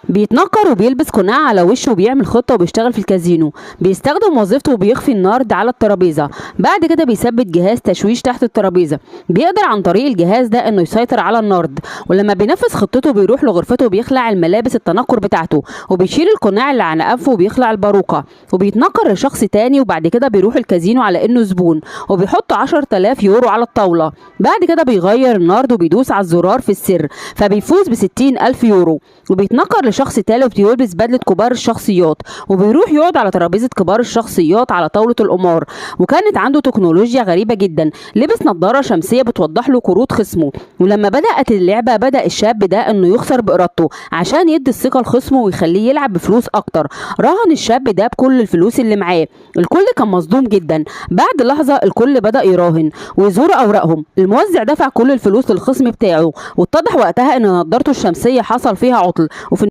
بيتنكر وبيلبس قناع على وشه وبيعمل خطة وبيشتغل في الكازينو. بيستخدم وظيفته وبيخفي النارد على الترابيزة. بعد كده بيثبت جهاز تشويش تحت الترابيزة. بيقدر عن طريق الجهاز ده انه يسيطر على النارد. ولما بينفذ خطته بيروح لغرفته وبيخلع الملابس التنكر بتاعته وبيشيل القناع اللي على انفه وبيخلع الباروكة وبيتنكر لشخص تاني. وبعد كده بيروح الكازينو على انه زبون وبيحط 10,000 يورو على الطاولة. بعد كده بيغير النارد وبيدوس على الزرار في السر فبيفوز ب60,000 يورو. وبيتنكر لشخص تالت وبيلبس بدلة كبار الشخصيات وبيروح يقعد على ترابيزة كبار الشخصيات على طاولة القمار. وكانت عنده تكنولوجيا غريبة جدا، لبس نظارة شمسية بتوضح له كروت خصمه. ولما بدأت اللعبة بدأ الشاب ده انه يخسر بإرادته عشان يدي الثقة لخصمه ويخليه يلعب بفلوس اكتر. راهن الشاب ده بكل الفلوس اللي معاه. الكل كان مصدوم جدا. بعد لحظة الكل بدأ يراهن ويزور اوراقهم. الموزع دفع كل الفلوس للخصم بتاعه واتضح وقتها ان نظارته الشمسية حصل فيها عطل. وفي